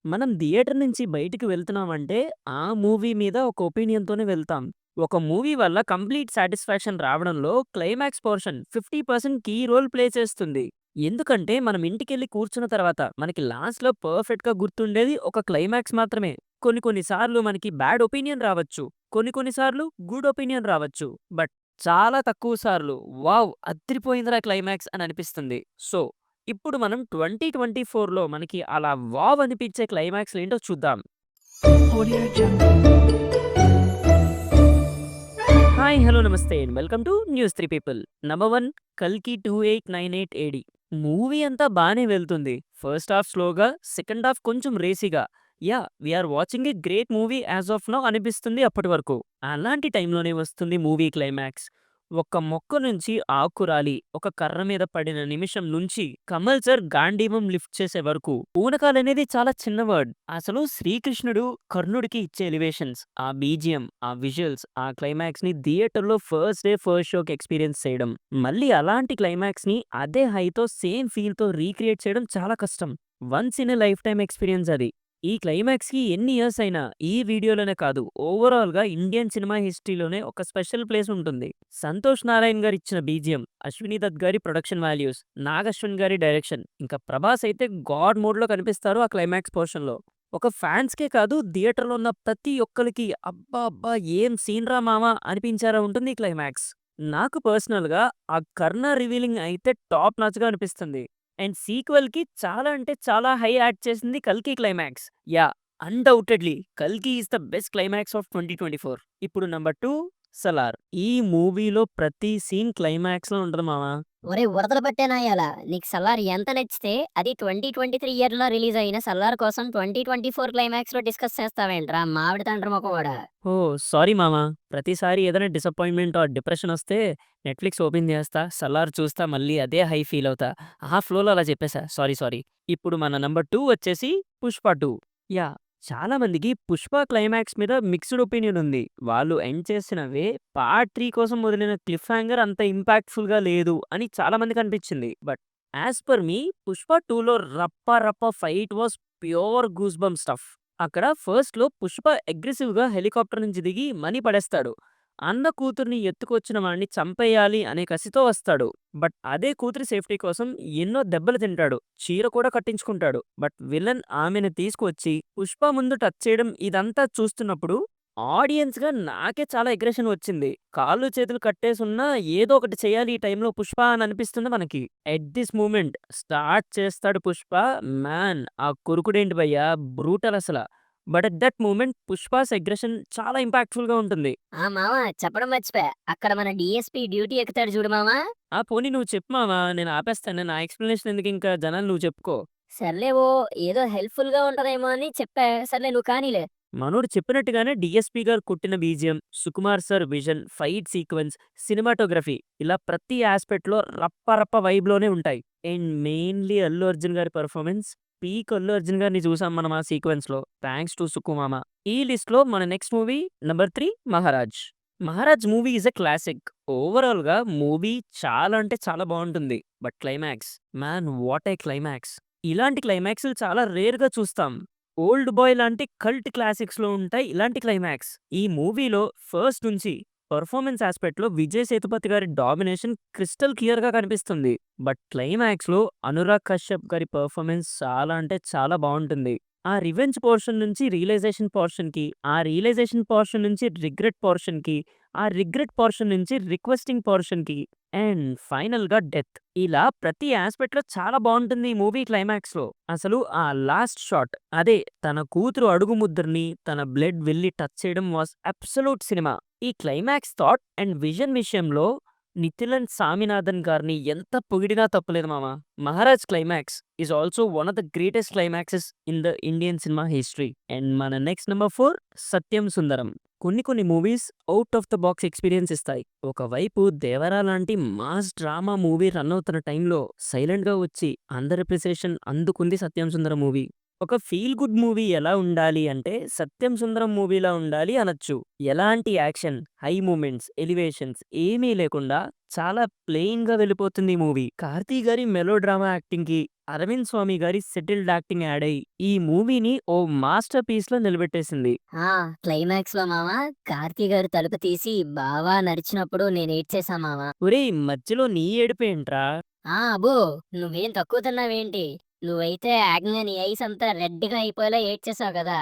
మనం థియేటర్ నుంచి బయటికి వెళ్తున్నామంటే, ఆ మూవీ మీద ఒక ఒపీనియన్‌తోనే వెళ్తాం. ఒక మూవీ వల్ల కంప్లీట్ సాటిస్ఫాక్షన్ రావడంలో climax portion 50% key role play చేస్తుంది. ఎందుకంటే, మనం ఇంటికెళ్ళి కూర్చున్న తర్వాత మనకి లాస్ట్‌లో పర్ఫెక్ట్‌గా గుర్తుండేది ఒక క్లైమాక్స్ మాత్రమే. కొన్ని కొన్ని సార్లు మనకి బ్యాడ్ ఒపీనియన్ రావచ్చు. కొన్ని కొన్ని సార్లు గుడ్ ఒపీనియన్ రావచ్చు. బట్ చాలా తక్కువ సార్లు వావ్! అదిరిపోయిందిరా క్లైమాక్స్ అని అనిపిస్తుంది. సో ఇప్పుడు మనం 2024లో మనకి అలా వావ్ అనిపించే క్లైమాక్స్‌లేంటో చూద్దాం. Audio Jungle. హాయ్! హలో! నమస్తే and welcome to news 3 people. Number 1 కల్కి 2898 ఏడీ. మూవీ అంతా బానే వెళ్తుంది. ఫస్ట్ హాఫ్ స్లోగా, సెకండ్ హాఫ్ కొంచెం రేసీగా. We are watching a great movie as of now అనిపిస్తుంది అప్పటి వరకు. అలాంటి టైంలోనే వస్తుంది మూవీ క్లైమాక్స్. ఒక మొక్క నుంచి ఆకు రాలి, ఒక కర్ర మీద పడిన నిమిషం నుంచి కమల్ సార్ గాండీవం లిఫ్ట్ చేసే వరకు పూనకాలనేది చాలా చిన్న వర్డ్. అసలు శ్రీకృష్ణుడు కర్ణుడికి ఇచ్చే ఎలివేషన్స్, ఆ బీజీఎం, ఆ విజువల్స్, ఆ క్లైమాక్స్‌ని థియేటర్‌లో ఫస్ట్ డే ఫస్ట్ షోకి ఎక్స్‌పీరియన్స్ చేయడం. మళ్ళీ అలాంటి క్లైమాక్స్‌ని అదే హైతో సేమ్ ఫీల్‌తో రీక్రియేట్ చేయడం చాలా కష్టం. Once in a life time experience అది. ఈ క్లైమాక్స్‌కి ఎన్ని ఇయర్స్ అయినా ఈ వీడియోలోనే కాదు ఓవరాల్‌గా ఇండియన్ సినిమా హిస్టరీలోనే ఒక స్పెషల్ ప్లేస్ ఉంటుంది. సంతోష్ నారాయణ్ గారు ఇచ్చిన బీజీఎం, అశ్విని దత్ గారి ప్రొడక్షన్ వాల్యూస్, నాగ్ అశ్విన్ గారి డైరెక్షన్, ఇంకా ప్రభాస్ అయితే గాడ్ మోడ్‌లో కనిపిస్తారు ఆ క్లైమాక్స్ పోర్షన్‌లో. ఒక ఫ్యాన్స్‌కే కాదు థియేటర్‌లో ఉన్న ప్రతి ఒక్కళ్ళకి అబ్బా! అబ్బా! ఏం సీన్ రా మామ అనిపించేలా ఉంటుంది ఈ క్లైమాక్స్. నాకు పర్సనల్‌గా ఆ కర్ణ రివీలింగ్ అయితే టాప్ నాచ్‌గా అనిపిస్తుంది. అండ్ సీక్వెల్‌కి చాలా అంటే చాలా హై యాడ్ చేసింది 'కల్కి' క్లైమాక్స్. అన్‌డౌటెడ్‌లీ 'కల్కి' is the best climax of 2024. ఇప్పుడు నంబర్ 2 'సలార్'. ఈ మూవీలో ప్రతి సీన్ క్లైమాక్స్‌లో ఉంటది మామ. ఒరేయ్! ఉడతలు పట్టేనాయాల. నీకు 'సలార్' ఎంత నచ్చితే అది 2023 ఇయర్‌లో రిలీజ్ అయిన 'సలార్' కోసం 2024 క్లైమాక్స్‌లో డిస్కస్ చేస్తావేంట్రా మామిడి తండ్రి మొఖమోడా? ఓహ్! సారీ మామ. ప్రతిసారి ఏదైనా డిసప్పాయింట్‌మెంట్ ఆర్ డిప్రెషనొస్తే నెట్‌ఫ్లిక్స్ ఓపెన్ చేస్తా, 'సలార్' చూస్తా, మళ్ళీ అదే హై ఫీల్ అవుతా. ఆ ఫ్లోలో అలా చెప్పేసా. Sorry, sorry. ఇప్పుడు మన నంబర్ 2 వచ్చేసి 'పుష్ప 2'. యాహ్! చాలా మందికి 'పుష్ప' క్లైమాక్స్ మీద మిక్స్డ్ ఒపీనియన్ ఉంది. వాళ్ళు ఎండ్ చేసినవే పార్ట్ 3 కోసం వదిలిన క్లిఫ్ హ్యాంగర్ అంత ఇంపాక్ట్‌ఫుల్‌గా లేదు అని చాలా మందికనిపించింది. బట్ యాస్ పర్ మీ 'పుష్ప 2లో' రప్ప రప్ప fight was pure goosebump stuff. అక్కడ ఫస్ట్‌లో పుష్ప అగ్రెసివ్‌గా హెలికాప్టర్ నుంచి దిగి మనీ పడేస్తాడు. అన్న కూతుర్ని ఎత్తుకొచ్చిన వాడిని చంపేయాలి అనే కసితో వస్తాడు. బట్ అదే కూతురి సేఫ్టీ కోసం ఎన్నో దెబ్బలు తింటాడు. చీర కూడా కట్టించుకుంటాడు. బట్ విలన్ ఆమెను తీసుకొచ్చి పుష్ప ముందు టచ్ చేయడం ఇదంతా చూస్తున్నప్పుడు ఆడియన్స్‌గా నాకే చాలా అగ్రెషన్ వచ్చింది. కాళ్ళు చేతులు కట్టేసున్నా ఏదో ఒకటి చేయాలి ఈ టైంలో పుష్ప అని అనిపిస్తుంది మనకి. ఎట్ దిస్ మూమెంట్ స్టార్ట్ చేస్తాడు పుష్ప. మ్యాన్ ఆ కొరుకుడేంటి భయ్యా బ్రూటల్ అసల. But at that moment Pushpa's aggression చాలా ఇంపాక్ట్‌ఫుల్‌గా ఉంటుంది. ఆ! మామ చెప్పడం మర్చిపోయా. అక్కడ మన డీఎస్‌పీ డ్యూటీ ఎక్కుతాడు చూడు మామ. పోనీ నువ్వు చెప్పు మామ, నేను ఆపేస్తాను. నా ఎక్స్‌ప్లనేషన్ ఎందుకింకా జనాలు నువ్వు చెప్పుకో. సర్లే ఏదో హెల్ప్‌ఫుల్‌గా ఉంటదేమో అని చెప్పా. సర్లే నువ్వు కానీలే. మనోడు చెప్పినట్టుగానే డీఎస్‌పీ గారు కొట్టిన BGM, Sukumar sir vision, fight sequence, cinematography ఇలా ప్రతి యాస్పెక్ట్‌లో రప్ప రప్ప వైబ్‌లోనే ఉంటాయి. అండ్ మెయిన్‌లీ అల్లు అర్జున్ గారి పెర్ఫార్మన్స్ పీక్ అల్లు అర్జున్ గారిని చూసాం మనం ఆ సీక్వెన్స్‌లో. Thanks to సుకుమామ. ఈ లిస్ట్‌లో మన next movie number 3 'Maharaj'. 'Maharaj' movie is a classic. ఓవరాల్‌గా మూవీ చాలా అంటే చాలా బావుంటుంది. But climax man what a climax! ఇలాంటి క్లైమాక్స్‌లు చాలా రేర్‌గా చూస్తాం. 'ఓల్డ్ బాయ్' లాంటి కల్ట్ క్లాసిక్స్‌లో ఉంటాయి ఇలాంటి క్లైమాక్స్. ఈ మూవీలో ఫస్ట్ నుంచి పెర్ఫార్మన్స్ యాస్పెక్ట్‌లో విజయ్ సేతుపతి గారి డామినేషన్ క్రిస్టల్ క్లియర్‌గా కనిపిస్తుంది. బట్ క్లైమాక్స్‌లో అనురాగ్ కశ్యప్ గారి పెర్ఫార్మన్స్ చాలా అంటే చాలా బావుంటుంది. ఆ రివెంజ్ పోర్షన్ నుంచి రియలైజేషన్ పోర్షన్‌కి, ఆ రియలైజేషన్ పోర్షన్ నుంచి రిగ్రెట్ పోర్షన్‌కి, ఆ రిగ్రెట్ పోర్షన్ నుంచి రిక్వెస్టింగ్ పోర్షన్‌కి అండ్ ఫైనల్‌గా డెత్. ఇలా ప్రతి యాస్పెక్ట్‌లో చాలా బావుంటుంది ఈ మూవీ క్లైమాక్స్‌లో. అసలు ఆ లాస్ట్ షాట్ అదే తన కూతురు అడుగు ముద్దర్ని తన బ్లడ్ వెళ్లి టచ్ చేయడం వాస్ అబ్సల్యూట్ సినిమా. ఈ క్లైమాక్స్ థాట్ అండ్ విజన్ విషయంలో నితిలన్ సామినాథన్ గారిని ఎంత పొగిడినా తప్పులేదు మామ. 'Maharaj' climax is also one of the greatest climaxes in the Indian cinema history. And మన నెక్స్ట్ నంబర్ 4 'సత్యం సుందరం'. కొన్ని కొన్ని movies out of the box experience ఇస్తాయి. ఒకవైపు 'దేవరా' లాంటి మాస్ డ్రామా మూవీ రన్ అవుతున్న టైంలో సైలెంట్‌గా వచ్చి అందరి అప్రిసియేషన్ అందుకుంది 'సత్యం సుందరం' మూవీ. ఒక ఫీల్ గుడ్ మూవీ ఎలా ఉండాలి అంటే 'సత్యం సుందరం' మూవీలా ఉండాలి అనొచ్చు. ఎలాంటి యాక్షన్, హై మూమెంట్స్, ఎలివేషన్స్ ఏమీ లేకుండా చాలా ప్లెయిన్‌గా వెళ్ళిపోతుంది ఈ మూవీ. కార్తీ గారి మెలో డ్రామా యాక్టింగ్‌కి, అరవింద్ స్వామి గారి సెటిల్డ్ యాక్టింగ్ యాడ్ అయ్యి ఈ మూవీని ఓ మాస్టర్ పీస్ లో నిలబెట్టేసింది. క్లైమాక్స్ లో మామ కార్తీ గారు తలుపు తీసి బావా నడిచినప్పుడు నేను ఏడ్చేసా మామ. ఒరేయ్ మధ్యలో నీ ఏడిపేంట్రా? అబ్బో నువ్వేం తక్కువ తిన్నావేంటి? నువ్వైతే ఏకంగా నీ ఐస్ అంతా రెడ్గా అయిపోయేలా ఏడ్చేసావు కదా.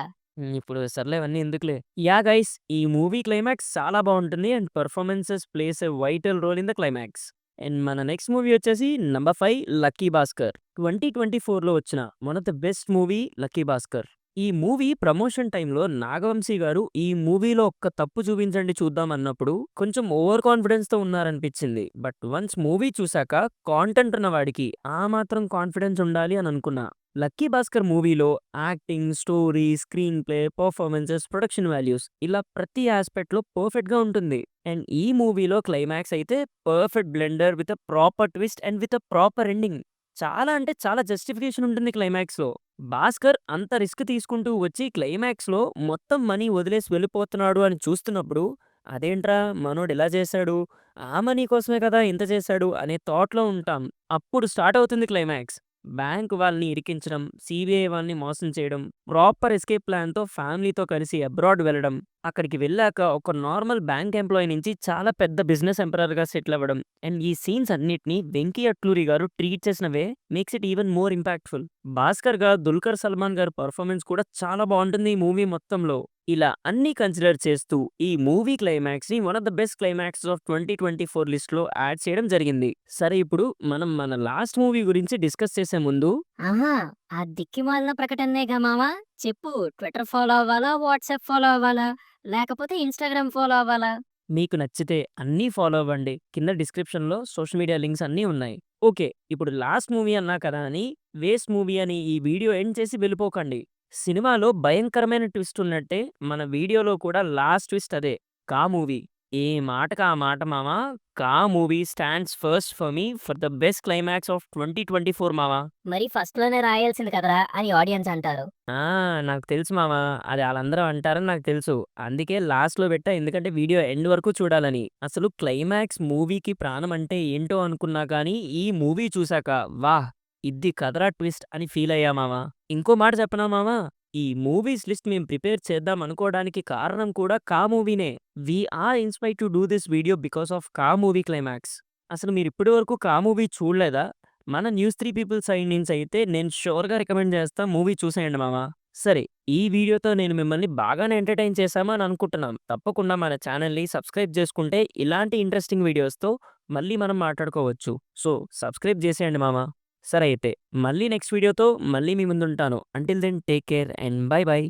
ఇప్పుడు సర్లే అవన్నీ ఎందుకులే. యా గైస్, ఈ మూవీ క్లైమాక్స్ చాలా బాగుంటుంది and performances plays a vital role in the climax. And మన నెక్స్ట్ మూవీ వచ్చేసి నంబర్ 5 లక్కీ భాస్కర్. 2024లో వచ్చిన one of the best movie Lucky Bhaskar. ఈ మూవీ ప్రమోషన్ టైంలో నాగవంశీ గారు ఈ మూవీలో ఒక్క తప్పు చూపించండి చూద్దాం అన్నప్పుడు కొంచెం ఓవర్ కాన్ఫిడెన్స్ తో ఉన్నారనిపించింది. బట్ వన్స్ మూవీ చూసాక కాంటెంట్ ఉన్న వాడికి ఆ మాత్రం కాన్ఫిడెన్స్ ఉండాలి అని అనుకున్నా. లక్కీ భాస్కర్ మూవీలో acting, story, screen play, performances, production values ఇలా ప్రతి ఆస్పెక్ట్ లో పర్ఫెక్ట్ గా ఉంటుంది. అండ్ ఈ మూవీలో క్లైమాక్స్ అయితే perfect blender with a proper twist and with a proper ending. చాలా అంటే చాలా జస్టిఫికేషన్ ఉంటుంది క్లైమాక్స్ లో. భాస్కర్ అంత రిస్క్ తీసుకుంటూ వచ్చి క్లైమాక్స్ లో మొత్తం మనీ వదిలేసి వెళ్ళిపోతున్నాడు అని చూస్తున్నప్పుడు అదేంట్రా మనోడు ఇలా చేశాడు, ఆ మనీ కోసమే కదా ఇంత చేశాడు అనే థాట్ లో ఉంటాం. అప్పుడు స్టార్ట్ అవుతుంది క్లైమాక్స్. బ్యాంక్ వాళ్ళని ఇరికించడం, సిబిఐ వాళ్ళని మోసం చేయడం, ప్రాపర్ ఎస్కేప్ ప్లాన్ తో ఫ్యామిలీతో కలిసి అబ్రాడ్ వెళ్ళడం, అక్కడికి వెళ్ళాక ఒక నార్మల్ బ్యాంక్ ఎంప్లాయీ నుంచి చాలా పెద్ద బిజినెస్ ఎంపరర్ గా సెటిల్ అవ్వడం. అండ్ ఈ సీన్స్ అన్నిటిని వెంకీ అట్లూరి గారు ట్రీట్ చేసిన way makes it even more impactful. Bhaskar గా దుల్కర్ సల్మాన్ గారి పర్ఫార్మెన్స్ కూడా చాలా బాగుంటుంది ఈ మూవీ మొత్తంలో. ఇలా అన్ని కన్సిడర్ చేస్తూ ఈ మూవీ క్లైమాక్స్ ని one of the best climax of 2024 list లో యాడ్ చేయడం జరిగింది. సరే, ఇప్పుడు మనం మన లాస్ట్ మూవీ గురించి డిస్కస్ చేసే ముందు ఆ దిక్కిమాలిన ప్రకటనేగా మామ. చెప్పు, ట్విట్టర్ ఫాలో అవ్వాలా, వాట్సాప్ ఫాలో అవ్వాలా, లేకపోతే ఇన్స్టాగ్రామ్ ఫాలో అవ్వాలా? మీకు నచ్చితే అన్నీ ఫాలో అవ్వండి. కింద డిస్క్రిప్షన్ లో సోషల్ మీడియా లింక్స్ అన్నీ ఉన్నాయి. ఓకే, ఇప్పుడు లాస్ట్ మూవీ అన్నా కదా అని వేస్ట్ మూవీ అని ఈ వీడియో ఎండ్ చేసి వెళ్ళిపోకండి. సినిమాలో భయంకరమైన ట్విస్ట్ ఉన్నట్టే మన వీడియోలో కూడా లాస్ట్ ట్విస్ట్ అదే. కా మూవీ. ఏ మాటకు ఆ మాట మామ. కా movie stands first for me for the best climax of 2024 మావా. మరి ఫస్ట్ లోనే రాయాల్సింది కదరా అని ఆడియన్స్ అంటారు. నాకు తెలుసు మావా. అది ఆళ్ళందరూ అంటారని నాకు తెలుసు. అందుకే లాస్ట్‌లో పెట్టా, ఎందుకంటే వీడియో ఎండ్ వరకు చూడాలని. అసలు క్లైమాక్స్ మూవీకి ప్రాణం అంటే ఏంటో అనుకున్నా కానీ ఈ మూవీ చూసాక వాహ్! ఇది కదరా ట్విస్ట్ అని ఫీల్ అయ్యా మావా. ఇంకో మాట చెప్పనా మావా? ఈ మూవీస్ లిస్ట్ మేము ప్రిపేర్ చేద్దాం అనుకోవడానికి కారణం కూడా కా మూవీనే. We are inspired to do this video because of Ka movie climax. అసలు మీరు ఇప్పటి వరకు కా మూవీ చూడలేదా? మన న్యూస్ 3 పీపుల్ సైడ్ నుంచి అయితే నేను ష్యూర్‌గా రికమెండ్ చేస్తా, మూవీ చూసేయండి మామ. సరే, ఈ వీడియోతో నేను మిమ్మల్ని బాగానే ఎంటర్‌టైన్ చేశాము అని అనుకుంటున్నాం. తప్పకుండా మన ఛానెల్‌ని సబ్స్క్రైబ్ చేసుకుంటే ఇలాంటి ఇంట్రెస్టింగ్ వీడియోస్‌తో మళ్ళీ మనం మాట్లాడుకోవచ్చు. సో, సబ్స్క్రైబ్ చేసేయండి మామ. సరే అయితే, మళ్ళీ నెక్స్ట్ వీడియోతో మళ్ళీ మీ ముందుంటాను. Until then take care and bye by.